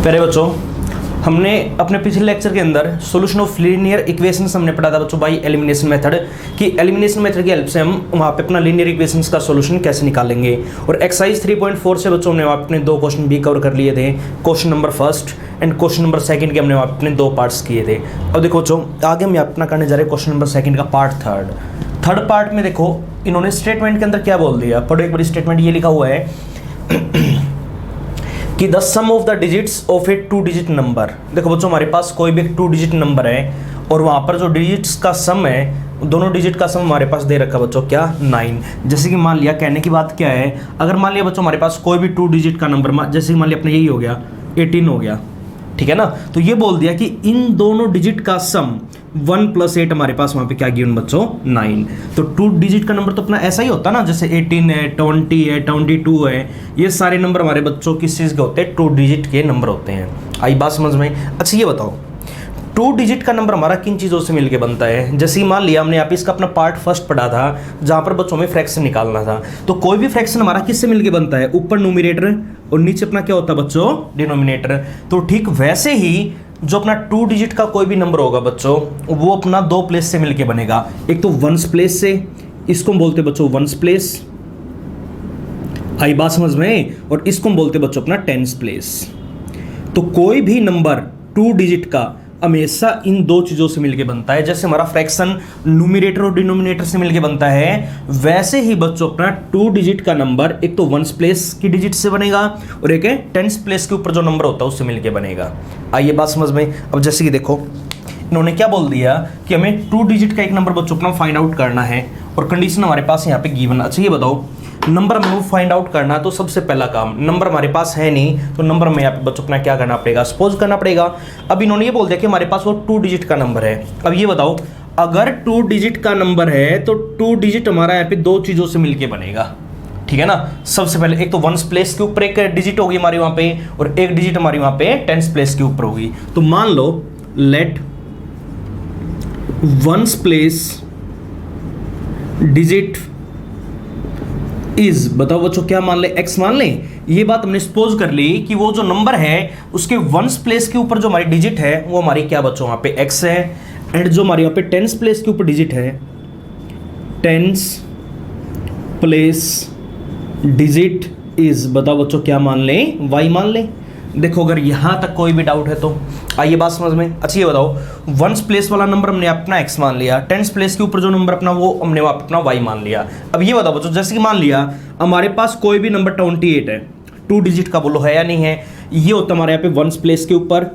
प्यारे बच्चों, हमने अपने पिछले लेक्चर के अंदर सॉल्यूशन ऑफ लीनियर इक्वेशंस हमने पढ़ा था बच्चों बाय एलिमिनेशन मेथड कि एलिमिनेशन मेथड की हेल्प से हम वहाँ पे अपना लीनियर इक्वेशंस का सॉल्यूशन कैसे निकालेंगे। और एक्सरसाइज 3.4 से बच्चों हमने वहाँ पे अपने दो क्वेश्चन भी कवर कर लिए थे, question number first and question number second के हमने वहाँ पे अपने दो पार्ट्स किए थे। अब देखो बच्चों, आगे हम अपना करने जा रहे हैं क्वेश्चन नंबर सेकंड का पार्ट थर्ड पार्ट में देखो इन्होंने स्टेटमेंट के अंदर क्या बोल दिया। पढ़ो एक बार स्टेटमेंट, ये लिखा हुआ है कि the sum of the digits of a 2 digit number. देखो बच्चों, हमारे पास कोई भी 2 डिजिट नंबर है और वहाँ पर जो डिजिट्स का सम है, दोनों डिजिट का सम हमारे पास दे रखा है बच्चों क्या 9। जैसे कि मान लिया, कहने की बात क्या है, अगर मान लिया बच्चों हमारे पास कोई भी 2 डिजिट का नंबर, जैसे कि मान लिया अपना यही हो गया 18 हो गया, ठीक है ना। तो ये बोल दिया कि इन दोनों डिजिट का सम 1 + 8 हमारे पास वहाँ पे क्या गिवन बच्चों 9। तो 2 डिजिट का नंबर तो अपना ऐसा ही होता ना, जैसे 18 है, 20 है, 22 है, ये सारे नंबर हमारे बच्चों किस चीज़ के होते हैं, 2 डिजिट के नंबर होते हैं। आई बात समझ में? अच्छा ये बताओ, 2 डिजिट का नंबर हमारा किन चीज़ों से मिलके बनता है। जैसे मान लिया हमने यहाँ पे इसका अपना पार्ट फर्स्ट पढ़ा था जहाँ पर बच्चों में फ्रैक्शन निकालना था। तो कोई भी फ्रैक्शन हमारा किससे मिलके बनता है, ऊपर न्यूमरेटर और नीचे अपना क्या होता है बच्चों डिनोमिनेटर। तो ठीक वैसे ही जो अपना 2 डिजिट का कोई भी नंबर होगा बच्चों, वो अपना 2 प्लेस से मिलके बनेगा। एक तो 1s प्लेस से, इसको हम बोलते बच्चों 1s प्लेस, आई बात समझ में, और इसको हम बोलते बच्चों अपना 10s प्लेस। तो कोई भी नंबर 2 डिजिट का हमेशा इन दो चीजों से मिलके बनता है। जैसे हमारा फ्रैक्शन न्यूमरेटर और डिनोमिनेटर से मिलके बनता है, वैसे ही बच्चों अपना 2 डिजिट का नंबर एक तो 1s प्लेस की डिजिट से बनेगा और एक है 10s प्लेस के ऊपर जो नंबर होता है उससे मिलके बनेगा। आइए बात समझ में। अब जैसे कि देखो इन्होंने क्या बोल दिया कि हमें 2 डिजिट का एक नंबर बच्चों अपना फाइंड आउट करना है और कंडीशन हमारे पास यहाँ पे गिवन। अच्छा ये बताओ, नंबर हमें फाइंड आउट करना है तो सबसे पहला काम, नंबर हमारे पास है नहीं तो नंबर में यहाँ पे बच्चों अपना क्या करना पड़ेगा, सपोज करना पड़ेगा। अब इन्होंने ये बोल दिया कि हमारे पास वो 2 डिजिट का नंबर है। अब ये बताओ, अगर 2 डिजिट का नंबर है तो 2 डिजिट हमारा यहाँ पे दो चीजों से मिलके बनेगा, ठीक है ना। सबसे पहले एक तो 1s प्लेस के ऊपर एक डिजिट होगी हमारी वहां पे और एक डिजिट हमारी वहां पे 10s प्लेस के ऊपर होगी। तो मान लो let 1s place digit is, बताओ बच्चों क्या मान ले, x मान लें। ये बात हमने सपोज कर ली कि वो जो नंबर है उसके 1s प्लेस के ऊपर जो हमारी डिजिट है वो हमारी क्या बच्चों वहां पे x है, एंड जो हमारे यहाँ पे 10s प्लेस के ऊपर डिजिट है, 10s प्लेस डिजिट इज, बताओ बच्चों क्या मान लें, y मान लें। देखो अगर यहां तक कोई भी डाउट है तो आइए बात समझ में। अच्छा ये बताओ, 1s प्लेस वाला नंबर हमने अपना x मान लिया, 10s प्लेस के ऊपर जो नंबर अपना वो हमने अपना y मान लिया। अब ये बताओ बच्चों, जैसे कि मान लिया हमारे पास कोई भी नंबर 28 है, 2 डिजिट का, बोलो है या नहीं है। ये होता हमारे यहाँ पे 1s प्लेस के ऊपर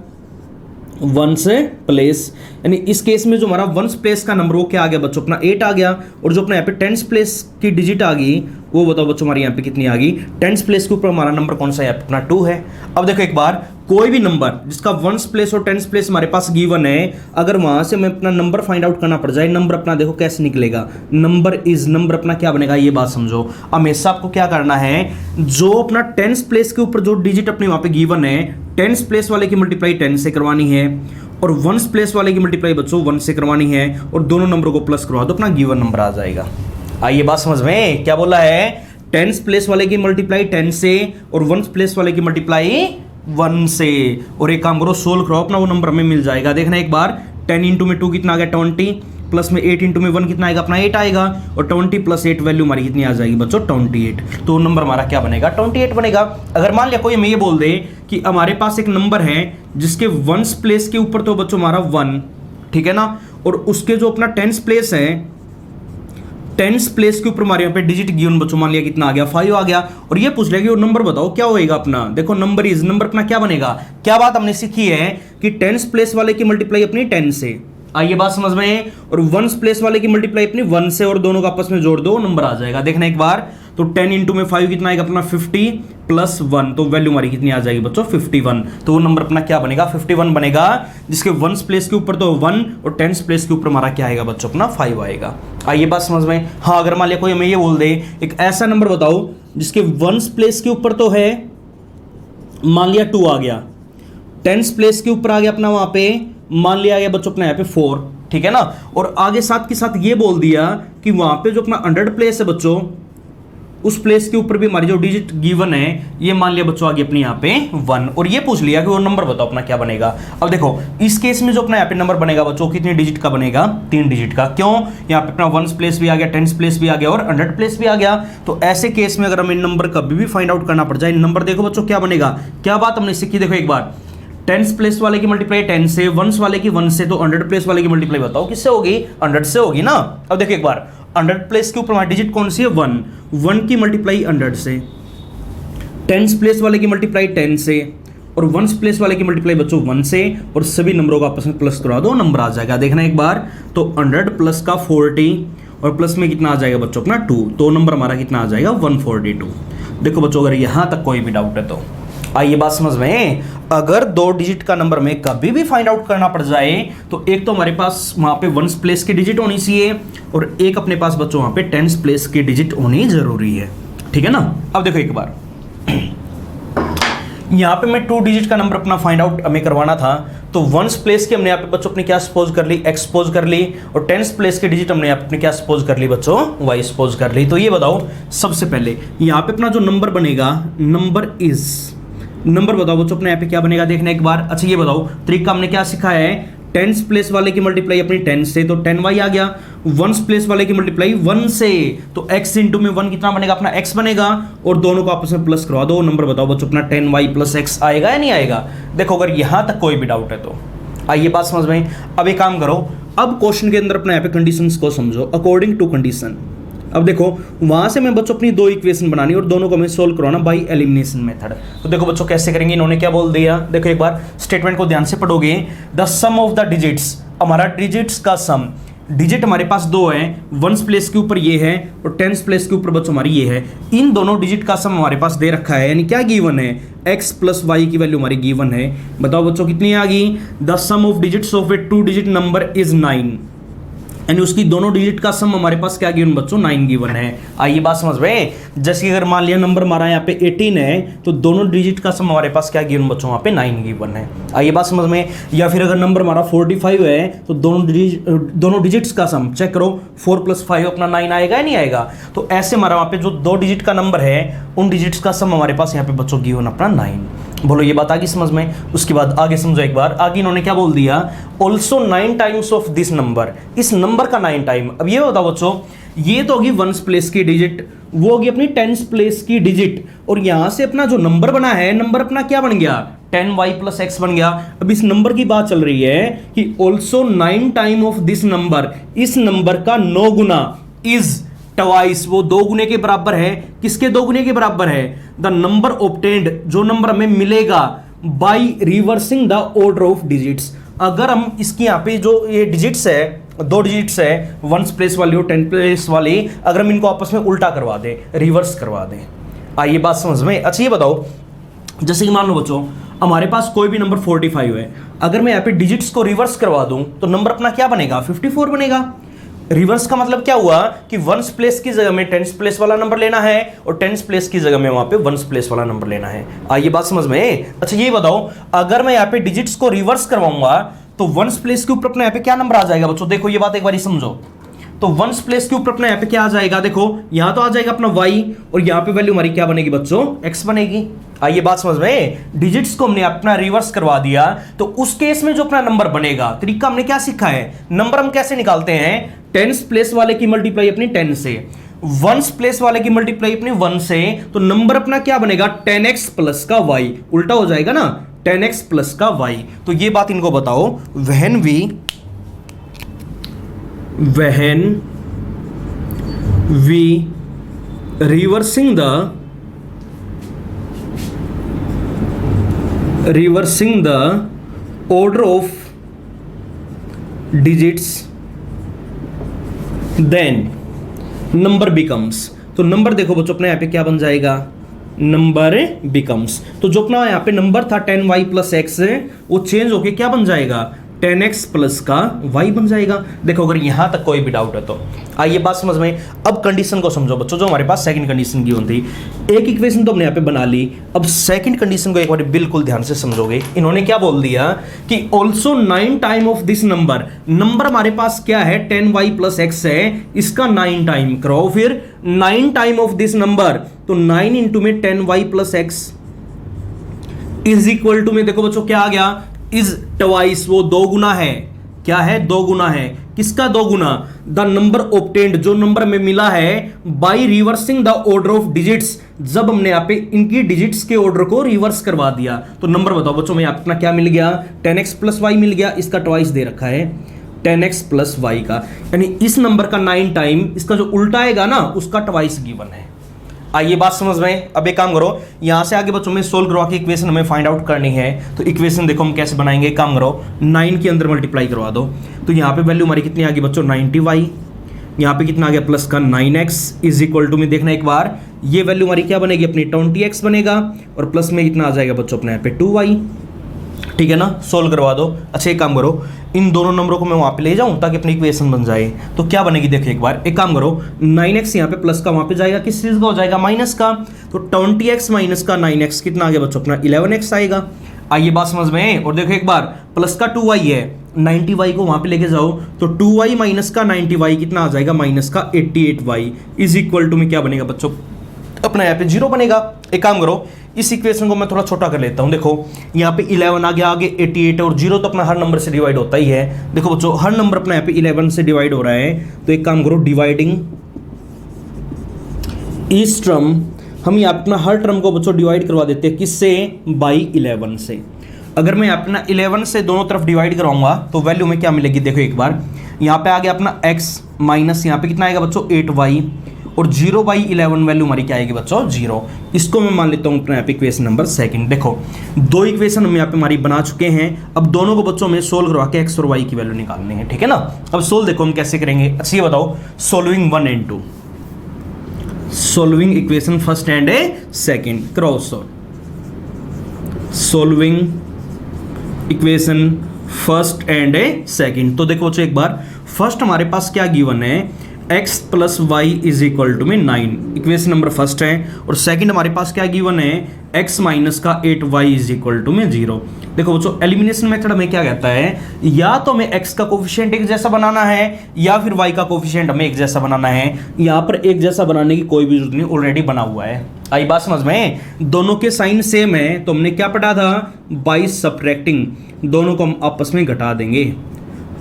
1s प्लेस, यानी इस केस में जो हमारा 1s प्लेस का नंबर वो क्या आ गया बच्चों अपना 8 आ गया, और जो अपना यहाँ पे 10s प्लेस की डिजिट आ गई वो बताओ बच्चों हमारी यहाँ पे कितनी आ गई, 10s प्लेस के ऊपर हमारा नंबर कौन सा है, अपना 2 है। अब देखो एक बार, कोई भी नंबर जिसका 1s प्लेस और 10s प्लेस हमारे पास गिवन है, अगर वहां से हमें अपना नंबर फाइंड आउट करना पड़ जाए, नंबर अपना देखो कैसे निकलेगा, नंबर अपना क्या बनेगा, ये बात समझो। हमेशा आपको क्या करना है, जो अपना 10s प्लेस के ऊपर जो डिजिट अपने वहां पे गिवन है, 10s प्लेस वाले की मल्टीप्लाई 10 से करवानी है और 1s प्लेस वाले की मल्टीप्लाई बच्चों 1 से करवानी है और दोनों नंबरों को प्लस करवा दो, अपना गिवन नंबर आ जाएगा। आइए बात समझ में, क्या बोला है, 10s प्लेस वाले की मल्टीप्लाई 10 से और 1s प्लेस वाले की मल्टीप्लाई 1 से, और एक काम करो सोल्व करो, अपना वो नंबर हमें मिल जाएगा। देखना एक बार, 10 इंटू में 2 कितना आ गया 20, प्लस में 8 इंटू में 1 कितना आएगा अपना 8 आएगा, और 20 + 8 वैल्यू हमारी कितनी आ जाएगी बच्चों 28। तो नंबर हमारा क्या बनेगा 28 बनेगा। अगर मान लिया कोई हमें ये बोल दे कि हमारे पास एक नंबर है जिसके 1s प्लेस के ऊपर तो बच्चों हमारा 1, ठीक है ना, और उसके जो अपना 10s प्लेस है, 10s प्लेस के ऊपर हमारे यहाँ पे डिजिट गिवन बच्चों मान लिया कितना आ गया 5 आ गया, और ये पूछ लिया कि वो नंबर बताओ क्या होएगा अपना। देखो नंबर अपना क्या बनेगा, क्या बात हमने सीखी है कि 10s प्लेस वाले की मल्टीप्लाई अपनी 10 से, आइए बात समझ में, और 1s प्लेस वाले की मल्टीप्लाई अपनी 1 से, और दोनों का आपस में जोड़ दो नंबर आ जाएगा। देखना एक बार, तो 10 इंटू में 5 कितना आएगा अपना 50 + 1, तो वैल्यू हमारी कितनी आ जाएगी बच्चों 51। तो वो नंबर अपना क्या बनेगा 51 बनेगा, जिसके 1s प्लेस के ऊपर तो 1 और 10s प्लेस के ऊपर हमारा क्या आएगा बच्चों अपना 5 आएगा। आइए बात समझ में। हाँ अगर मान लिया कोई हमें ये बोल दे एक ऐसा नंबर बताओ जिसके 1s प्लेस के ऊपर तो है, मान लिया 2 आ गया, 10s प्लेस के ऊपर आ गया अपना वहां पे मान लिया गया बच्चों अपना यहाँ पे 4, ठीक है ना, और आगे साथ के साथ ये बोल दिया कि वहां पे जो अपना 100 प्लेस है बच्चों उस प्लेस के ऊपर भी हमारी जो डिजिट गिवन है ये मान लिया बच्चों आगे अपने यहाँ पे 1, और ये पूछ लिया कि वो नंबर बताओ अपना क्या बनेगा। अब देखो इस केस में जो अपना यहाँ पे नंबर बनेगा बच्चों कितने डिजिट का बनेगा, 3 डिजिट का। क्यों, यहाँ पे अपना 1s प्लेस भी आ गया, 10s प्लेस भी आ गया और 100 प्लेस भी आ गया। तो ऐसे केस में अगर हमें नंबर कभी भी फाइंड आउट करना पड़ जाए, नंबर देखो बच्चों क्या बनेगा, क्या बात हमने सीखी देखो एक बार, 10s प्लेस वाले की मल्टीप्लाई 10 से, 1s वाले की 1 से, तो 100 प्लेस वाले की मल्टीप्लाई बताओ किससे होगी, 100 से होगी ना। अब देखो एक बार 100 प्लेस के ऊपर हमारी डिजिट कौन सी है, 1 की मल्टीप्लाई 100 से, 10s प्लेस वाले की मल्टीप्लाई 10 से, और 1s प्लेस वाले की मल्टीप्लाई बच्चों 1 से, और सभी नंबरों को आपस में प्लस करा दो, नंबर आ जाएगा। देखना एक बार, तो 100 प्लस का 40 और प्लस में कितना आ जाएगा बच्चों अपना 2, तो नंबर हमारा कितना आ जाएगा 142। देखो बच्चों अगर यहां तक कोई भी डाउट है तो आइए बात समझ में, अगर 2 डिजिट का नंबर में कभी भी फाइंड आउट करना पड़ जाए तो एक तो हमारे पास वहां पे 1s प्लेस की डिजिट होनी चाहिए और एक अपने पास बच्चों वहां पे 10s प्लेस की डिजिट होनी जरूरी है, ठीक है ना। अब देखो एक बार यहां पे मैं 2 डिजिट का नंबर अपना फाइंड आउट हमें करवाना था, तो 1s प्लेस की हमने यहाँ पे बच्चों अपनी क्या सपोज कर ली, x सपोज कर ली, और 10s प्लेस की डिजिट हमने यहाँ पे अपनी क्या सपोज कर ली बच्चों, y सपोज कर ली। तो ये बताओ सबसे पहले यहाँ पे अपना जो नंबर बनेगा, नंबर बताओ बच्चों अपने यहाँ पे क्या बनेगा, देखना एक बार। अच्छा ये बताओ तरीका हमने क्या सीखा है, 10s प्लेस वाले की मल्टीप्लाई अपनी 10 से, तो 10y आ गया, 1s प्लेस वाले की मल्टीप्लाई 1 से, तो x इंटू में 1 कितना बनेगा अपना x बनेगा, और दोनों को आपस में प्लस करवा दो, नंबर बताओ बच्चों अपना 10y प्लस x आएगा या नहीं आएगा। देखो अगर यहां तक कोई भी डाउट है तो आइए बात समझ में। अब एक काम करो, अब क्वेश्चन के अंदर अपने यहाँ पे कंडीशंस को समझो, अकॉर्डिंग टू कंडीशन। अब देखो वहां से मैं बच्चों अपनी 2 इक्वेशन बनानी और दोनों को हमें सोल्व करवाना बाय एलिमिनेशन मेथड। तो देखो बच्चों कैसे करेंगे, इन्होंने क्या बोल दिया, देखो एक बार स्टेटमेंट को ध्यान से पढ़ोगे, the sum of the digits, हमारा डिजिट्स का सम, डिजिट हमारे पास 2 है, 1s प्लेस के ऊपर ये है और 10s प्लेस के ऊपर बच्चों हमारी ये है, इन दोनों डिजिट का सम हमारे पास दे रखा है, यानी क्या गिवन है, x प्लस y की वैल्यू हमारी गिवन है। बताओ बच्चों कितनी आ गई, the sum of digits of a 2 digit number is 9, यानी उसकी दोनों डिजिट का सम हमारे पास क्या गिवन बच्चों, 9 गिवन है। आइए बात समझ में, जैसे अगर मान लिया नंबर हमारा यहाँ पे 18 है, तो दोनों डिजिट का सम हमारे पास क्या गिवन बच्चों, वहाँ पे 9 गिवन है। आइए बात समझ में, या फिर अगर नंबर हमारा 45 है तो दोनों डिजिट्स का सम चेक करो, 4 + 5 अपना 9 आएगा या नहीं आएगा। तो ऐसे हमारा वहाँ पे जो 2 डिजिट का नंबर है उन डिजिट्स का सम हमारे पास यहाँ पे बच्चों गिवन अपना 9। बोलो ये बात आ गई समझ में। उसके बाद आगे समझो एक बार, आगे इन्होंने क्या बोल दिया, also 9 times of this number, इस नंबर का 9 टाइम। अब ये बताओ बच्चों, ये तो होगी 1s प्लेस की डिजिट, वो होगी अपनी 10s प्लेस की डिजिट, और यहां से अपना जो नंबर बना है, नंबर अपना क्या बन गया, 10y + x बन गया। अब इस नंबर की बात चल रही है कि also 9 time of this number, इस नंबर का 9 गुना, इज ट्वाइस, वो 2 गुने के बराबर है, किसके 2 गुने के बराबर है, द नंबर ऑब्टेन्ड, जो नंबर हमें मिलेगा by reversing the order of digits. अगर हम इसकी यहाँ पे जो ये डिजिट्स है, 2 डिजिट्स है, 1s प्लेस वाली और 10 प्लेस वाली, अगर हम इनको आपस में उल्टा करवा दें, रिवर्स करवा दें। आइए बात समझ में। अच्छा ये बताओ, जैसे कि मान लो बच्चों हमारे पास कोई भी नंबर 45 है, अगर मैं यहाँ पे डिजिट्स को रिवर्स करवा दूं तो नंबर अपना क्या बनेगा, 54 बनेगा। रिवर्स का मतलब क्या हुआ कि 1s प्लेस की जगह में 10s प्लेस वाला नंबर लेना है और 10s प्लेस की जगह में वहां पे 1s प्लेस वाला नंबर लेना है। आइए बात समझ में। अच्छा ये बताओ, अगर मैं यहाँ पे डिजिट्स को रिवर्स करवाऊंगा तो 1s प्लेस के ऊपर अपने यहाँ पे क्या नंबर आ जाएगा बच्चों, देखो ये बात एक बार समझो। तो 1s प्लेस के ऊपर अपने यहाँ पे क्या आ जाएगा, देखो यहाँ तो आ जाएगा अपना y, और यहाँ पे वैल्यू हमारी क्या बनेगी बच्चों, x बनेगी। आइए बात समझ में, डिजिट्स को हमने अपना रिवर्स करवा दिया, तो उस केस में जो अपना नंबर बनेगा, तरीका हमने क्या सीखा है, नंबर हम कैसे निकालते हैं, 10s प्लेस वाले की मल्टीप्लाई अपनी 10 से, 1s प्लेस वाले की मल्टीप्लाई अपनी 1 से, तो नंबर अपना क्या बनेगा, 10x प्लस का y, उल्टा हो जाएगा ना, 10x प्लस का y। तो ये बात इनको बताओ, when we reversing the order of digits then number becomes, तो नंबर देखो बच्चों अपने यहाँ पे क्या बन जाएगा, नंबर becomes, तो जो अपना यहाँ पे नंबर था 10y + x, वो चेंज होके क्या बन जाएगा, 10x प्लस का y बन जाएगा। देखो अगर यहां तक कोई भी डाउट है तो आइए बात समझ में। अब कंडीशन को समझो बच्चों, जो हमारे पास सेकंड कंडीशन की थी। एक इक्वेशन तो हमने यहाँ पे बना ली, अब सेकंड कंडीशन को एक बार बिल्कुल ध्यान से समझोगे। इन्होंने क्या बोल दिया कि also 9 time of this number, number हमारे पास क्या है 10y प्लस x है, इसका 9 टाइम करो, फिर 9 टाइम ऑफ दिस नंबर, तो 9 इंटू में 10y plus x is equal to में, देखो बच्चों क्या आ गया, इज ट्वाइस, वो दो गुना है। क्या है? दो गुना है। किसका दो गुना? द नंबर ऑब्टेन्ड, जो नंबर में मिला है by reversing the order of digits, जब हमने यहाँ पे इनकी डिजिट्स के ऑर्डर को रिवर्स करवा दिया। तो नंबर बताओ बच्चों में अपना क्या मिल गया, 10x प्लस वाई मिल गया, इसका ट्वाइस दे रखा है 10x प्लस वाई का, यानी इस नंबर का 9 टाइम, इसका जो उल्टा आएगा ना उसका ट्वाइस गिवन है। आइए बात समझ में। अब एक काम करो, यहां से आगे बच्चों में सोल्व करवा के इक्वेशन हमें फाइंड आउट करनी है। तो इक्वेशन देखो हम कैसे बनाएंगे, काम करो 9 के अंदर मल्टीप्लाई करवा दो। तो यहाँ पे वैल्यू हमारी कितनी आ गई बच्चों 90y, यहाँ पे कितना आ गया प्लस का 9x इज इक्वल टू में देखना एक बार, ये वैल्यू हमारी क्या बनेगी अपनी 20x बनेगा, और प्लस में कितना आ जाएगा बच्चों अपने यहाँ पे 2y। ठीक है ना, सोल्व करवा दो। अच्छा एक काम करो, इन दोनों नंबरों को मैं वहां पे ले जाऊं ताकि अपनी इक्वेशन बन जाए। तो क्या बनेगी देखो एक बार, एक काम करो 9x यहाँ पे प्लस का वहां पे जाएगा, किस चीज का हो जाएगा माइनस का, तो 20x माइनस का 9x कितना आ गया बच्चों अपना 11x आएगा। आइए बात समझ में। और देखो एक बार प्लस का 2y है, 90y को वहां पे लेके जाओ, तो 2y माइनस का 90y कितना आ जाएगा माइनस का 88y इज इक्वल टू में क्या बनेगा बच्चों अपना यहाँ पे 0 बनेगा। एक काम करो, इस इक्वेशन को मैं थोड़ा छोटा कर लेता हूं। देखो यहाँ पे 11 आ गया, आगे 88 और 0 तो अपना हर नंबर से डिवाइड होता ही है। देखो बच्चों हर नंबर अपना यहाँ पे 11 से डिवाइड हो रहा है, तो एक काम करो डिवाइडिंग इस टर्म, हम यहाँ अपना हर टर्म को बच्चों डिवाइड करवा देते हैं किससे, बाई 11 से। अगर मैं अपना 11 से दोनों तरफ डिवाइड कराऊंगा तो वैल्यू में क्या मिलेगी देखो एक बार, यहाँ पे आ गया अपना x माइनस यहाँ पे कितना आएगा बच्चों 8y, और 0/11 वैल्यू हमारी क्या आएगी बच्चों 0। इसको मैं मान लेता हूँ अपना यहाँ पे इक्वेशन नंबर सेकंड। देखो दो इक्वेशन हम यहाँ पे हमारी बना चुके हैं, अब दोनों को बच्चों में सोल्व करवा के x और y की वैल्यू निकालनी है। ठीक है ना, अब सोल्व देखो हम कैसे करेंगे। अच्छा ये बताओ, solving 1 and 2, solving equation first and second, cross solving equation first and second. तो देखो बच्चों एक बार, फर्स्ट हमारे पास क्या गिवन है x plus y is equal to में 9, इक्वेशन नंबर फर्स्ट है, और सेकंड हमारे पास क्या गिवन है x माइनस का 8y इज इक्वल टू में 0। देखो बच्चों एलिमिनेशन मेथड में क्या कहता है, या तो हमें x का कोफिशिएंट एक जैसा बनाना है या फिर y का कोफिशिएंट हमें एक जैसा बनाना है। यहाँ पर एक जैसा बनाने की कोई भी जरूरत नहीं, ऑलरेडी बना हुआ है। आई बात समझ में, दोनों के साइन सेम है, तो हमने क्या पढ़ा था बाय सब्ट्रैक्टिंग, दोनों को हम आपस में घटा देंगे।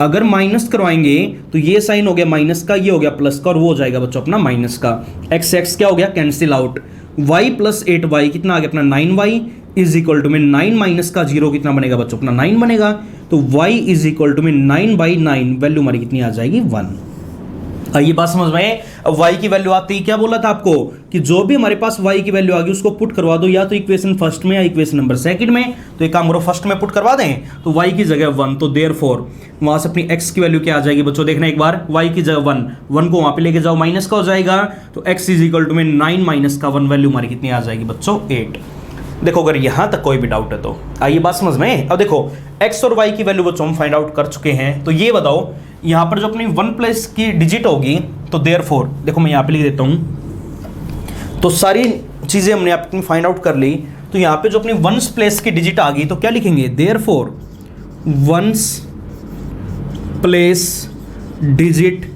अगर माइनस करवाएंगे तो ये साइन हो गया माइनस का, ये हो गया प्लस का, और वो हो जाएगा बच्चों अपना माइनस का। x x क्या हो गया cancel out, y plus 8y कितना आ गया अपना 9y इज इक्वल टू में 9 माइनस का 0 कितना बनेगा बच्चों अपना 9 बनेगा। तो y इज इक्वल टू में 9/9 वैल्यू हमारी कितनी आ जाएगी 1। ये बात समझ में। अब y की वैल्यू आती है, क्या बोला था आपको कि जो भी हमारे पास y की वैल्यू आ गई उसको पुट करवा दो, या तो इक्वेशन फर्स्ट में या इक्वेशन नंबर सेकंड में। तो एक काम करो फर्स्ट में पुट करवा दें, तो y की जगह 1, तो देयरफॉर वहां से अपनी x की वैल्यू क्या आ जाएगी बच्चों देखना एक बार, y की जगह 1 को वहां पे लेके जाओ, माइनस का हो जाएगा, तो x इज इक्वल टू में 9 माइनस का 1 वैल्यू हमारी कितनी आ जाएगी बच्चों 8। देखो अगर यहां तक कोई भी डाउट है तो आइए बात समझ में। अब देखो x और y की वैल्यू बच्चों हम फाइंड आउट कर चुके हैं, तो ये बताओ यहां पर जो अपनी 1 प्लस की डिजिट होगी, तो देयरफॉर देखो मैं यहां पे लिख देता हूं, तो सारी चीजें हमने अपनी फाइंड आउट कर ली। तो यहां पे जो अपनी 1 प्लेस की डिजिट आ गई, तो क्या लिखेंगे देयरफॉर 1 प्लेस डिजिट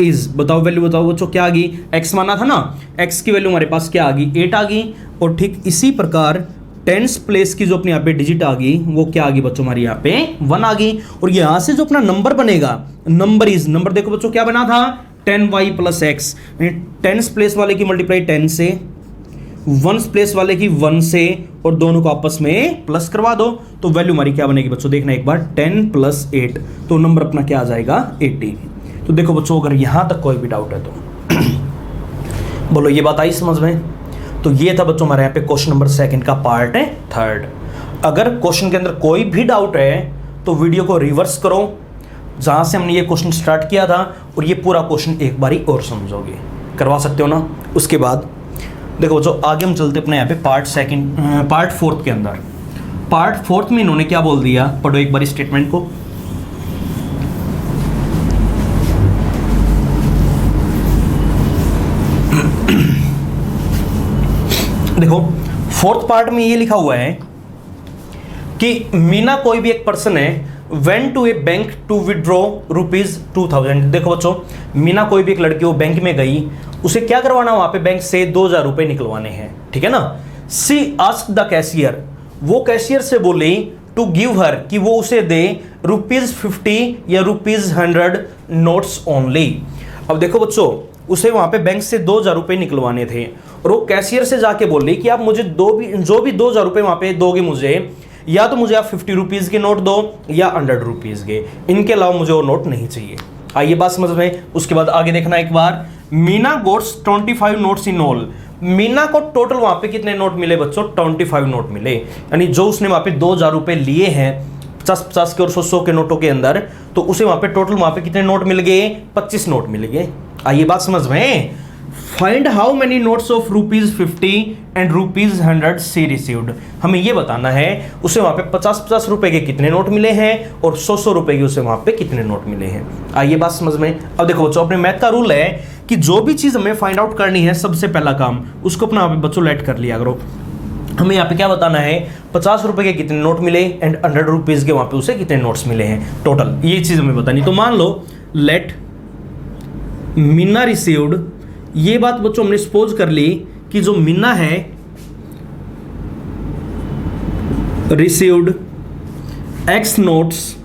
इज, बताओ वैल्यू बताओ बच्चों क्या आ गई, x माना था ना, x की वैल्यू हमारे पास क्या आ गई 8 आ गई, और ठीक इसी प्रकार 10th प्लेस की जो अपने यहाँ पे डिजिट आ गई वो क्या आ गई बच्चों हमारी यहाँ पे 1 आ गई। और यहाँ से जो अपना नंबर बनेगा, नंबर इज, नंबर देखो बच्चों क्या बना था 10y plus x, 10th place वाले की मल्टीप्लाई 10 से, 1st प्लेस वाले की 1 से, और दोनों को आपस में प्लस करवा दो, तो वैल्यू हमारी क्या बनेगी बच्चों देखना एक बार 10 प्लस 8, तो नंबर अपना क्या आ जाएगा 80। तो देखो बच्चों अगर यहां तक कोई भी डाउट है तो बोलो ये बात आई समझ में। तो ये था बच्चों हमारे यहाँ पे क्वेश्चन नंबर सेकंड का पार्ट है थर्ड। अगर क्वेश्चन के अंदर कोई भी डाउट है तो वीडियो को रिवर्स करो जहां से हमने ये क्वेश्चन स्टार्ट किया था, और ये पूरा क्वेश्चन एक बारी और समझोगे, करवा सकते हो ना। उसके बाद देखो बच्चों आगे हम चलते अपने यहाँ पे पार्ट फोर्थ के अंदर। पार्ट फोर्थ में इन्होंने क्या बोल दिया, पढ़ो एक बार स्टेटमेंट को। देखो फोर्थ पार्ट में ये लिखा हुआ है कि मीना कोई भी एक पर्सन है went to a bank to withdraw ₹2000। देखो बच्चों, मीना कोई भी एक लड़की वो बैंक में गई, उसे क्या करवाना वहां पे बैंक से 2000 रुपए निकलवाने हैं, ठीक है ना। सी आस्क्ड द कैशियर, वो कैशियर से बोली टू गिव हर, कि वो उसे दे ₹50 या ₹100 नोट्स ओनली। अब देखो बच्चों, उसे वहां पे बैंक से 2000 रुपए निकलवाने थे और वो कैशियर से जाके बोली कि आप मुझे जो भी 2000 रुपए वहां पे दोगे मुझे, या तो मुझे आप 50 रुपीज के नोट दो या 100 रुपीज के, इनके अलावा मुझे वो नोट नहीं चाहिए। आइए बात समझ में। उसके बाद आगे देखना एक बार, Meena gets 25 notes in all. Meena को टोटल वहां पे कितने नोट मिले बच्चों? 25 नोट मिले, यानी जो उसने वहां पे 2000 रुपए लिए हैं 50-50 के और 100 के नोटों के अंदर, तो उसे वहां पे टोटल वहां पे कितने नोट मिल गए? 25 नोट मिल गए। आइए बात समझ में। Find how many notes of ₹50 and ₹100 she received. हमें यह बताना है उसे वहां पे 50-50 रुपए के कितने नोट मिले हैं और 100-100 रुपए के उसे वहां पे कितने नोट मिले हैं। आइए बात समझ में। अब देखो बच्चों, अपने मैथ का रूल है कि जो भी चीज हमें फाइंड आउट करनी है, सबसे पहला काम उसको अपना बच्चों लेट कर लिया करो। हमें यहाँ पे क्या बताना है? 50 रुपए के कितने नोट मिले एंड 100 रुपीज के वहां पे उसे कितने नोट्स मिले हैं टोटल, ये चीज हमें बतानी। तो मान लो लेट मीना रिसीव्ड, ये बात बच्चों हमने सपोज कर ली कि जो मीना है रिसीव्ड X नोट्स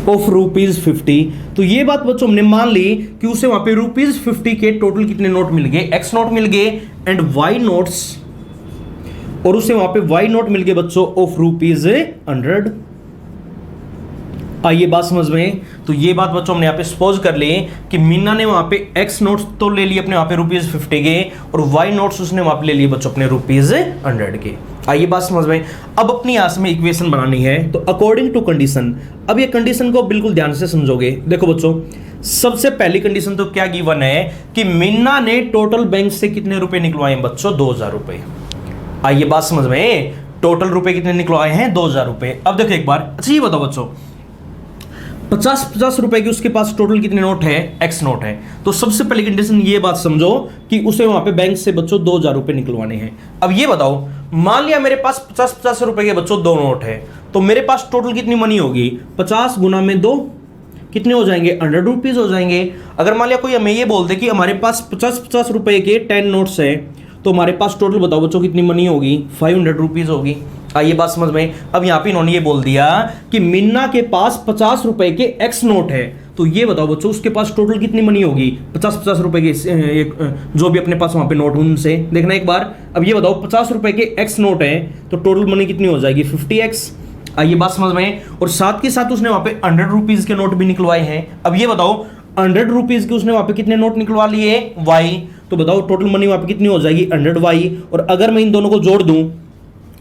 ऑफ ₹50। तो ये बात बच्चों हमने मान ली कि उसे वहां पे ₹50 के टोटल कितने नोट मिल गए? X नोट मिल गए एंड Y नोट्स, और उसे वहां पे Y नोट मिल गए बच्चों ऑफ ₹100। आइए बात समझ में। तो ये बात बच्चों हमने यहाँ पे सपोज कर ली कि मीना ने वहां पे X नोट्स तो ले लिए अपने वहां पे ₹50 के, और Y नोट्स उसने वहां पे ले लिए बच्चों अपने ₹100 के। आइए बात समझ में। अब अपनी यहां से में इक्वेशन बनानी है, तो अकॉर्डिंग टू कंडीशन। अब ये कंडीशन को बिल्कुल ध्यान से समझोगे। देखो बच्चों, सबसे पहली कंडीशन तो क्या गिवन है कि मीना ने टोटल बैंक से कितने रुपए निकलवाए बच्चों? 2000 रुपए। आइए बात समझ में, टोटल रुपए कितने निकलवाए हैं? 2000 रुपए। अब देखो एक बार, अच्छा ये बताओ बच्चों, 50-50 रुपए की उसके पास टोटल कितने नोट है? X नोट है। तो सबसे पहली कंडीशन ये बात समझो कि उसे वहां पे बैंक से बच्चों 2000 रुपए निकलवाने हैं। अब ये बताओ, मान लिया मेरे पास 50-50 रुपए के बच्चों 2 नोट है, तो मेरे पास टोटल कितनी मनी होगी? 50 गुना में 2 कितने हो जाएंगे? 100 रुपीज हो जाएंगे। अगर मान लिया कोई हमें ये बोल दे कि हमारे पास 50-50 रुपए के 10 नोट्स है, तो हमारे पास टोटल बताओ बच्चों कितनी मनी होगी? 500 रुपीज होगी। आइए बात समझ में। अब यहाँ पे इन्होंने ये बोल दिया कि मीना के पास 50 रुपए के X नोट है, तो ये बताओ बच्चों उसके पास टोटल कितनी मनी होगी? 50-50 रुपए के जो भी अपने पास वहां पे नोट उनसे देखना एक बार। अब ये बताओ 50 रुपए के X नोट है, तो टोटल मनी कितनी हो जाएगी? 50X। आइए बात समझ में। और साथ के साथ उसने वहां पे 100 रुपीज के नोट भी निकलवाए हैं। अब ये बताओ 100 रुपीज के उसने वहां पे कितने नोट निकलवा लिए? Y। तो बताओ टोटल मनी वहां पे कितनी हो जाएगी? 100Y। और अगर मैं इन दोनों को जोड़ दूं,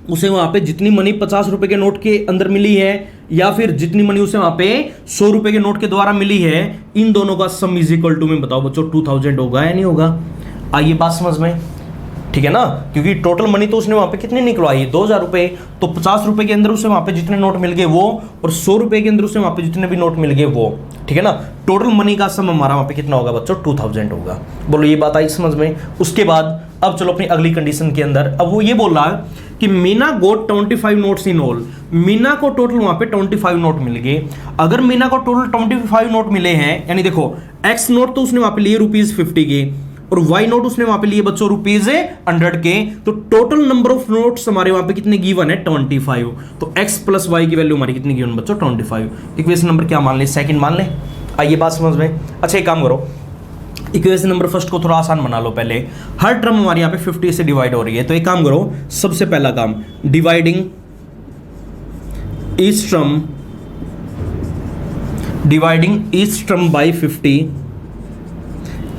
उसे वहां पे जितनी मनी 50 रुपए के नोट के अंदर मिली है, या फिर जितनी मनी उसे वहां पे 100 रुपए के नोट के द्वारा मिली है, इन दोनों का सम इज इक्वल टू में बताओ बच्चों 2000 होगा या नहीं होगा? आइए बात समझ में, ठीक है ना। क्योंकि टोटल मनी तो उसने वहां पे कितनी निकलवाई? 2000 रुपए। तो 50 रुपए के अंदर उसे वहां पे जितने नोट मिल गए वो, और 100 रुपए के अंदर उसे वहां पे जितने भी नोट मिल गए वो, ठीक है ना। टोटल मनी का सम हमारा वहां पे कितना होगा बच्चों? 2000 होगा। बोलो ये बात आई समझ में। उसके बाद अब चलो अपनी अगली कंडीशन के अंदर। अब वो ये बोल रहा है कि मीना गोट 25 नोट्स इन ऑल। मीना को टोटल वहां पे 25 नोट मिल गए। अगर मीना को टोटल 25 नोट मिले हैं, यानी देखो X नोट तो उसने वहां पे लिए ₹50 के, और Y नोट उसने वहां पे लिए बच्चों ₹100 के, तो टोटल नंबर ऑफ नोट्स हमारे वहां पे कितने गिवन है? 25। तो X प्लस Y की वैल्यू हमारी कितनी गिवन बच्चों? 25। इक्वेशन नंबर क्या मान ले? सेकंड मान ले। आइए बात समझ में। अच्छा एक काम करो, इक्वेशन नंबर फर्स्ट को थोड़ा आसान बना लो। पहले हर टर्म हमारे यहाँ पे 50 से डिवाइड हो रही है, तो एक काम करो, सबसे पहला काम dividing each term by 50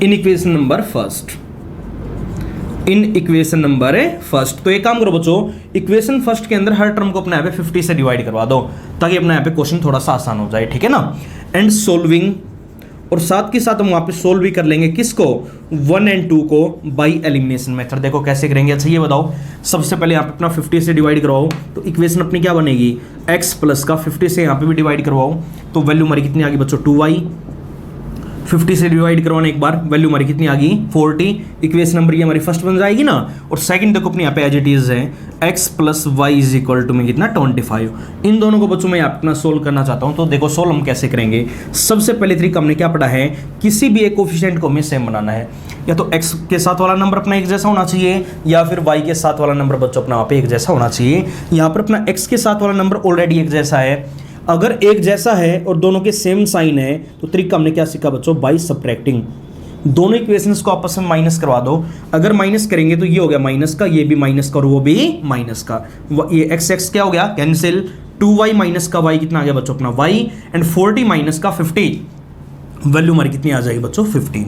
in equation number first. तो एक काम करो बच्चों, इक्वेशन फर्स्ट के अंदर हर टर्म को अपने यहाँ पे 50 से डिवाइड करवा दो, ताकि अपने यहाँ पे क्वेश्चन थोड़ा सा आसान हो जाए, ठीक है ना। एंड सोल्विंग, और साथ के साथ हम वहां पे सोल्व भी कर लेंगे किसको? 1 और 2 को बाय एलिमिनेशन मेथड। देखो कैसे करेंगे। अच्छा ये बताओ, सबसे पहले यहाँ पे अपना 50 से डिवाइड करवाओ, तो इक्वेशन अपनी क्या बनेगी? X प्लस का 50 से यहाँ पे भी डिवाइड करवाओ, तो वैल्यू हमारी कितनी आ गई बच्चों? 2Y। 50 से डिवाइड करवाना एक बार, वैल्यू हमारी कितनी आ गई 40। इक्वेशन नंबर ये हमारी फर्स्ट बन जाएगी ना। और सेकंड देखो अपने यहाँ पे एज इट इज है x plus y is equal to में कितना 25। इन दोनों को बच्चों मैं अपना सोल्व करना चाहता हूँ। तो देखो सोल्व हम कैसे करेंगे। सबसे पहले तरीका हमने क्या पढ़ा है, किसी भी एक कोफिशिएंट को हमें सेम बनाना है। या तो x के साथ वाला नंबर अपना एक जैसा होना चाहिए, या फिर y के साथ वाला नंबर बच्चों अपना वहाँ पे एक जैसा होना चाहिए। यहाँ पर अपना x के साथ वाला नंबर ऑलरेडी एक जैसा है। अगर एक जैसा है और दोनों के सेम साइन है तो तरीका हमने क्या सीखा बच्चों, बाय सबट्रैक्टिंग। दोनों इक्वेशंस को आपस में माइनस करवा दो। अगर माइनस करेंगे तो ये हो गया माइनस का, ये भी माइनस का और वो भी माइनस का। ये x x क्या हो गया कैंसिल। 2y माइनस का y कितना आ गया बच्चों अपना y, एंड 40 माइनस का 50, वैल्यू हमारी कितनी आ जाएगी बच्चों 15।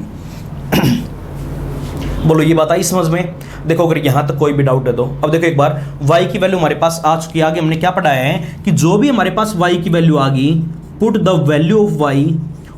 बोलो ये बात आई समझ में। देखो अगर यहां तक कोई भी डाउट है तो अब देखो एक बार y की वैल्यू हमारे पास आ चुकी है। आगे हमने क्या पढ़ा है कि जो भी हमारे पास y की वैल्यू आ गई, put the value of y,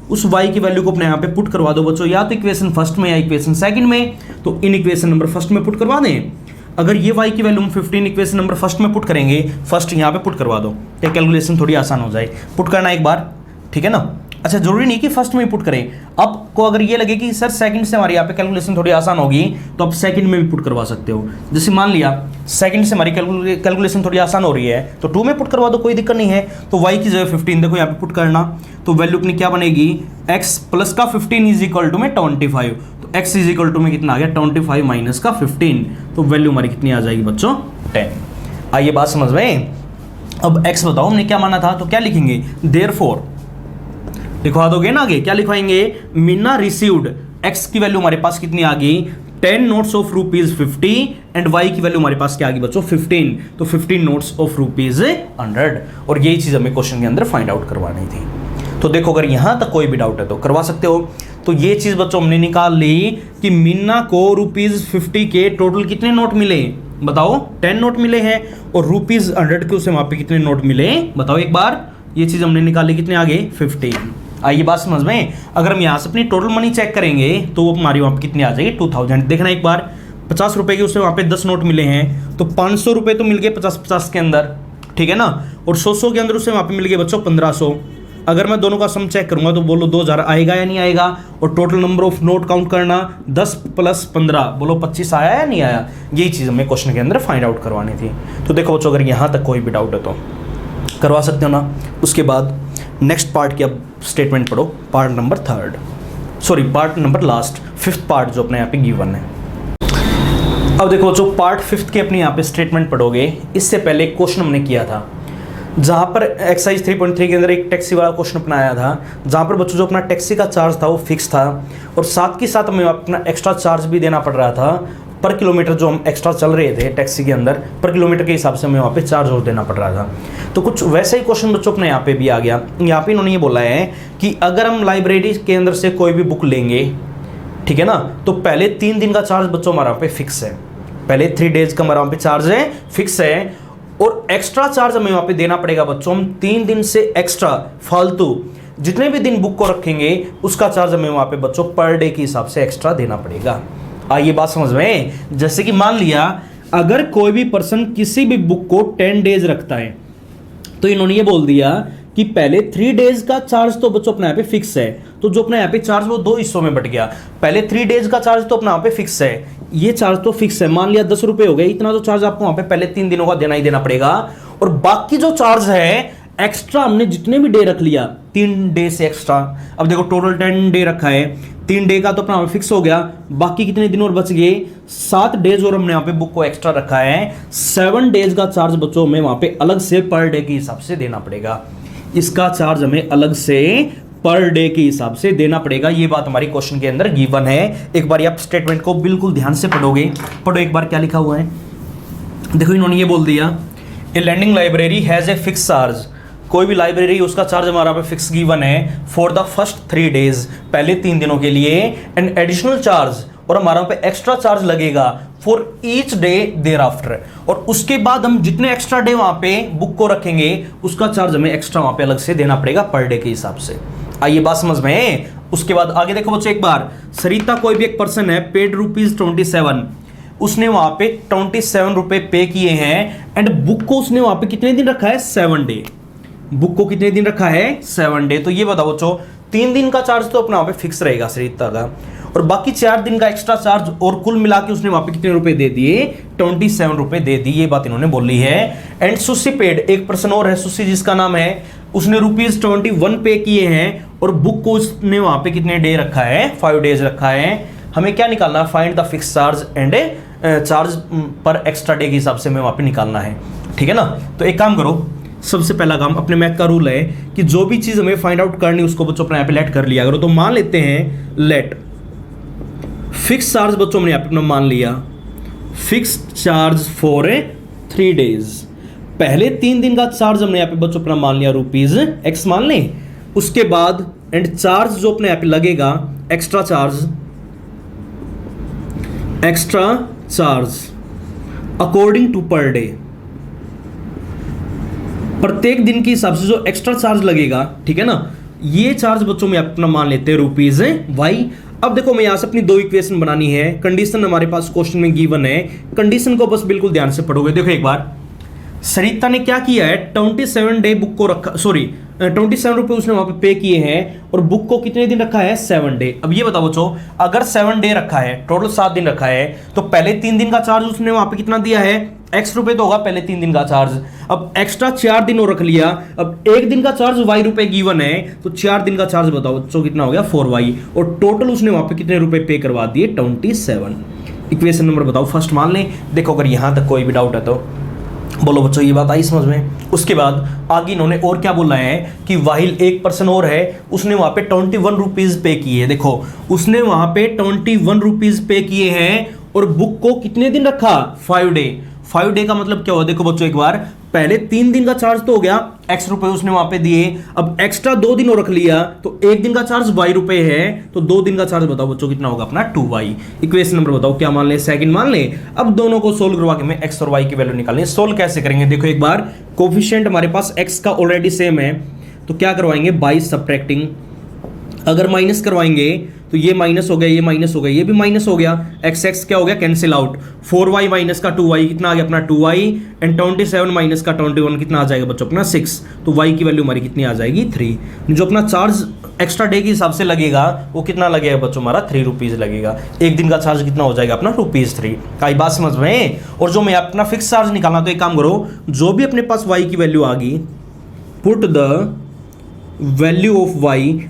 उस y की वैल्यू को अपने यहाँ पे पुट करवा दो बच्चों, या तो इक्वेशन फर्स्ट में या इक्वेशन सेकंड में। तो इन इक्वेशन नंबर फर्स्ट में पुट करवा दें। अगर ये y की वैल्यू हम 15 इक्वेशन नंबर फर्स्ट में पुट करेंगे, फर्स्ट यहाँ पे पुट करवा दो, ये कैलकुलेशन थोड़ी आसान हो जाए। पुट करना एक बार, ठीक है ना। अच्छा जरूरी नहीं कि फर्स्ट में ही पुट करें। आपको अगर ये लगे कि सर सेकंड से हमारी यहाँ पे कैलकुलेशन थोड़ी आसान होगी, तो आप सेकंड में भी पुट करवा सकते हो। जैसे मान लिया सेकंड से हमारी कैलकुलेशन थोड़ी आसान हो रही है तो 2 में पुट करवा दो, कोई दिक्कत नहीं है। तो y की जगह 15 देखो यहाँ पे पुट करना, तो वैल्यू अपनी क्या बनेगी, x प्लस का 15 इज इक्वल टू में 25। तो x इज इक्वल टू में कितना आ गया 25 माइनस का 15, तो वैल्यू हमारी कितनी आ जाएगी बच्चों 10। आइए बात समझ में। अब x बताओ हमने क्या माना था, तो क्या लिखेंगे, देयरफॉर लिखवा दोगे ना। आगे क्या लिखवाएंगे, मीना रिसीव्ड, x की वैल्यू हमारे पास कितनी आ गई 10 notes of rupees 50, and y की वैल्यू हमारे पास क्या आ गई बच्चों 15, तो 15 नोट्स ऑफ रुपीज 100। और यही चीज हमें क्वेश्चन के अंदर फाइंड आउट करवानी थी। तो देखो अगर यहां तक कोई भी डाउट है तो करवा सकते हो। तो ये चीज बच्चों हमने निकाल ली कि मीना को रुपीज 50 के टोटल कितने नोट मिले, बताओ 10 नोट मिले हैं, और रुपीज 100 के उसे वहां पे कितने नोट मिले बताओ एक बार। ये चीज हमने निकाली कितने आगे 50। आइए बात समझ में। अगर हम यहाँ से अपनी टोटल मनी चेक करेंगे तो वो हमारी वहाँ पे कितनी आ जाएगी 2000। देखना एक बार 50 रुपए के उससे वहाँ पे 10 नोट मिले हैं, तो 500 रुपए तो मिल गए 50-50 के अंदर, ठीक है ना। और 100 के अंदर उससे वहाँ पे मिल गए बच्चों 1500। अगर मैं दोनों का सम चेक करूंगा तो बोलो 2000 आएगा या नहीं आएगा। और total number of note count करना 10 प्लस 15, बोलो 25 आया या नहीं आया। यही चीज़ हमें क्वेश्चन के अंदर फाइंड आउट करवानी थी। तो देखो बच्चों अगर यहाँ तक कोई भी डाउट है तो करवा सकते हो ना। उसके बाद नेक्स्ट पार्ट की अब स्टेटमेंट पढ़ो, part number 3, sorry part number last 5th part जो अपने यहाँ पे गिवन है। अब देखो बच्चों पार्ट 5th के अपने यहाँ पे स्टेटमेंट पढ़ोगे। इससे पहले एक क्वेश्चन हमने किया था जहाँ पर एक्सरसाइज 3.3 के अंदर एक टैक्सी वाला क्वेश्चन अपनाया था, जहाँ पर बच्चों जो अपना टैक्सी का चार्ज था वो फिक्स था, और साथ के साथ हमें अपना एक्स्ट्रा चार्ज भी देना पड़ रहा था पर किलोमीटर। जो हम एक्स्ट्रा चल रहे थे टैक्सी के अंदर, पर किलोमीटर के हिसाब से हमें वहाँ पे चार्ज और देना पड़ रहा था। तो कुछ वैसा ही क्वेश्चन बच्चों अपने यहाँ पे भी आ गया। यहाँ पे इन्होंने ये बोला है कि अगर हम लाइब्रेरी के अंदर से कोई भी बुक लेंगे, ठीक है ना, तो पहले 3 दिन का चार्ज बच्चों हमारा पे फिक्स है, पहले 3 डेज का हमारा वहाँ पे चार्ज है फिक्स है, और एक्स्ट्रा चार्ज हमें वहाँ पे देना पड़ेगा बच्चों। हम 3 दिन से एक्स्ट्रा फालतू जितने भी दिन बुक को रखेंगे उसका चार्ज हमें वहाँ पे बच्चों पर डे के हिसाब से एक्स्ट्रा देना पड़ेगा। आइए बात समझ में। जैसे कि मान लिया अगर कोई भी पर्सन किसी भी बुक को 10 डेज रखता है, तो इन्होंने ये बोल दिया कि पहले 3 डेज का चार्ज तो बच्चों अपने यहाँ पे फिक्स है, तो जो अपने यहाँ पे चार्ज वो 2 हिस्सों में बट गया। पहले 3 डेज का चार्ज तो अपने यहाँ पे फिक्स है, ये चार्ज तो फिक्स है, मान लिया 10 रुपए हो गए, इतना तो चार्ज आपको वहां पे पहले 3 दिनों का देना ही देना पड़ेगा। और बाकी जो चार्ज है एक्स्ट्रा हमने जितने भी डे रख लिया 3 डे से एक्स्ट्रा, अब देखो टोटल 10 डे रखा है, 3 डे का तो अपना फिक्स हो गया, बाकी कितने दिन और बच गए 7 डेज और हमने यहाँ पे बुक को एक्स्ट्रा रखा है। 7 डेज का चार्ज बच्चों में वहां पे अलग से पर डे के हिसाब से देना पड़ेगा। इसका चार्ज हमें अलग से पर डे के हिसाब से देना पड़ेगा। ये बात हमारी क्वेश्चन के अंदर गिवन है। एक बार आप स्टेटमेंट को बिल्कुल ध्यान से पढ़ोगे, पढ़ो एक बार क्या लिखा हुआ है। देखो इन्होंने ये बोल दिया a lending library has a fix charge, कोई भी लाइब्रेरी उसका चार्ज हमारा पे फिक्स गिवन है फॉर द फर्स्ट 3 डेज, पहले 3 दिनों के लिए, एंड एडिशनल चार्ज, और हमारा पे एक्स्ट्रा चार्ज लगेगा for each day thereafter, और उसके बाद हम जितने एक्स्ट्रा डे वहां पे बुक को रखेंगे उसका चार्ज हमें एक्स्ट्रा वहां पे अलग से देना पड़ेगा पर डे के हिसाब से। आइए बात समझ में। उसके बाद आगे देखो बच्चों एक बार, सरिता कोई भी एक पर्सन है, पेड ₹27, उसने वहां पे 27 रुपए पे किए हैं, एंड बुक को उसने वहां पे कितने दिन रखा है 7 डे, बुक को कितने दिन रखा है 7 डे। तो ये बताओ बच्चों 3 दिन का चार्ज तो अपना वहाँ पे फिक्स रहेगा सरिता का, और बाकी 4 दिन का एक्स्ट्रा चार्ज और कुल मिला के उसने वहाँ पे कितने रुपए दे दिए, 27 रुपए दे दिए, ये बात इन्होंने बोली है। एंड सुशी पेड, एक पर्सन और है सुशी जिसका नाम है, उसने ₹21 पे किए हैं, और बुक को उसने वहाँ पे कितने डे रखा है, 5 डेज रखा है। हमें क्या निकालना, find the fix charge and charge पर एक्स्ट्रा डे के हिसाब से हमें वहाँ पे निकालना है, ठीक है ना। तो एक काम करो, सबसे पहला काम, अपने मैथ का रूल है कि जो भी चीज़ हमें फाइंड आउट करनी उसको बच्चों अपने यहाँ पे लेट कर लिया करो। तो मान लेते हैं लेट फिक्स चार्ज, बच्चों हमने यहाँ पे अपना मान लिया फिक्स चार्ज फॉर 3 डेज। पहले 3 दिन का चार्ज हमने यहाँ पे बच्चों अपना मान लिया ₹X मान लें। उसके बाद एंड चार्ज जो अपने यहाँ पे लगेगा extra charge according to per day, प्रत्येक दिन के हिसाब से जो एक्स्ट्रा चार्ज लगेगा, ठीक है ना, ये चार्ज बच्चों में अपना मान लेते हैं ₹Y। अब देखो मैं यहां से अपनी 2 इक्वेशन बनानी है, कंडीशन हमारे पास क्वेश्चन में गिवन है, कंडीशन को बस बिल्कुल ध्यान से पढ़ोगे। देखो एक बार सरिता ने क्या किया है, 27 डे बुक को रखा, 27 रुपए उसने वहां पे किए हैं, और बुक को कितने दिन रखा है, 7 डे। अब ये बताओ बच्चों, अगर 7 डे रखा है, टोटल 7 दिन रखा है, तो पहले 3 दिन का चार्ज उसने वहां पे कितना दिया है, X रुपए तो होगा पहले 3 दिन का चार्ज। अब एक्स्ट्रा 4 दिन और रख लिया, अब 1 दिन का चार्ज Y रुपए गिवन है, तो 4 दिन का चार्ज बताओ बच्चों कितना हो गया, 4Y, और टोटल उसने वहां पे कितने रुपए पे करवा दिए, 27। इक्वेशन नंबर बताओ फर्स्ट मान लें। देखो अगर यहां तक कोई भी डाउट है तो बोलो बच्चों, ये बात आई समझ में। उसके बाद आगे इन्होंने और क्या बोला है कि वाहिल एक पर्सन और है, उसने वहां पे 21 रुपीज पे किए। देखो उसने वहां पे 21 रुपीज पे किए हैं, और बुक को कितने दिन रखा, 5 डे। 5 डे का मतलब क्या हुआ, देखो बच्चों एक बार, पहले 3 दिन का चार्ज तो हो गया, X रुपए उसने वहां पे दिए, अब एक्स्ट्रा 2 दिन और रख लिया, तो 1 दिन का चार्ज Y रुपए है, तो 2 दिन का चार्ज बताओ बच्चों कितना होगा अपना, 2Y। इक्वेशन नंबर बताओ क्या मान ले, सेकंड मान ले। अब दोनों को सोल्व करवा के मैं X और Y की वैल्यू निकालनी है। सोल्व कैसे करेंगे, देखो एक बार, कोफिशिएंट हमारे पास X का ऑलरेडी सेम है, तो क्या करवाएंगे, बाय सब्ट्रैक्टिंग। अगर माइनस करवाएंगे तो ये माइनस हो गया, ये माइनस हो गया, ये भी माइनस हो गया, x क्या हो गया, कैंसिल आउट। 4y माइनस का 2y कितना आ गया अपना 2y, एंड 27 माइनस का 21 कितना आ जाएगा बच्चों अपना 6। तो y की वैल्यू हमारी कितनी आ जाएगी, 3। जो अपना चार्ज एक्स्ट्रा डे के हिसाब से लगेगा वो कितना लगेगा बच्चों, हमारा 3 रुपीज लगेगा। 1 दिन का चार्ज कितना हो जाएगा अपना, ₹3। आई बात समझ में। और जो मैं अपना फिक्स चार्ज निकालना, तो एक काम करो, जो भी अपने पास y की वैल्यू आ गई, put the value of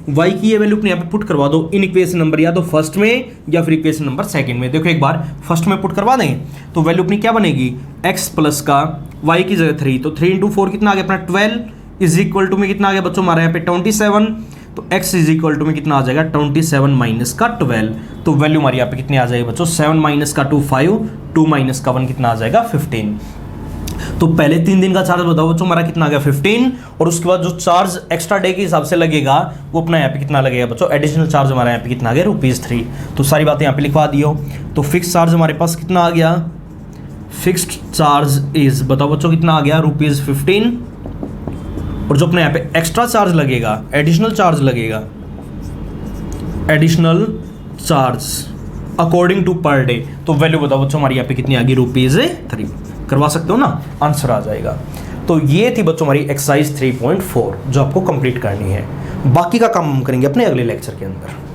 y की ये वैल्यू अपने यहाँ पे पुट करवा दो इन इक्वेशन नंबर, या तो फर्स्ट में या फिर इक्वेशन नंबर सेकंड में। देखो एक बार फर्स्ट में पुट करवा दें तो वैल्यू अपनी क्या बनेगी, x प्लस का y की जगह 3, तो 3 × 4 कितना आ गया अपना 12, इज इक्वल टू में कितना आ गया बच्चों हमारे यहाँ पे 27, तो x इज इक्वल टू में कितना आ जाएगा 27 माइनस का 12, तो वैल्यू हमारी यहाँ पे कितनी आ जाएगी बच्चों, 7 माइनस का 2 5, 2 माइनस का 1 कितना आ जाएगा 15। तो पहले 3 दिन का चार्ज बताओ बच्चों हमारा कितना आ गया 15, और उसके बाद जो चार्ज एक्स्ट्रा डे के हिसाब से लगेगा वो अपना यहाँ पे कितना लगेगा बच्चों, एडिशनल चार्ज हमारा यहाँ पे कितना आ गया, ₹3। तो सारी बातें यहाँ पे लिखवा दियो। तो फिक्स चार्ज हमारे पास कितना आ गया, फिक्स्ड चार्ज इज, बताओ बच्चों कितना आ गया, ₹15, और जो अपने यहाँ पे एक्स्ट्रा चार्ज लगेगा, एडिशनल चार्ज लगेगा, additional charge according to per day, तो वैल्यू बताओ बच्चों हमारी यहाँ पे कितनी आ गई, ₹3। करवा सकते हो ना, आंसर आ जाएगा। तो ये थी बच्चों हमारी एक्सरसाइज 3.4 जो आपको कंप्लीट करनी है। बाकी का काम हम करेंगे अपने अगले लेक्चर के अंदर।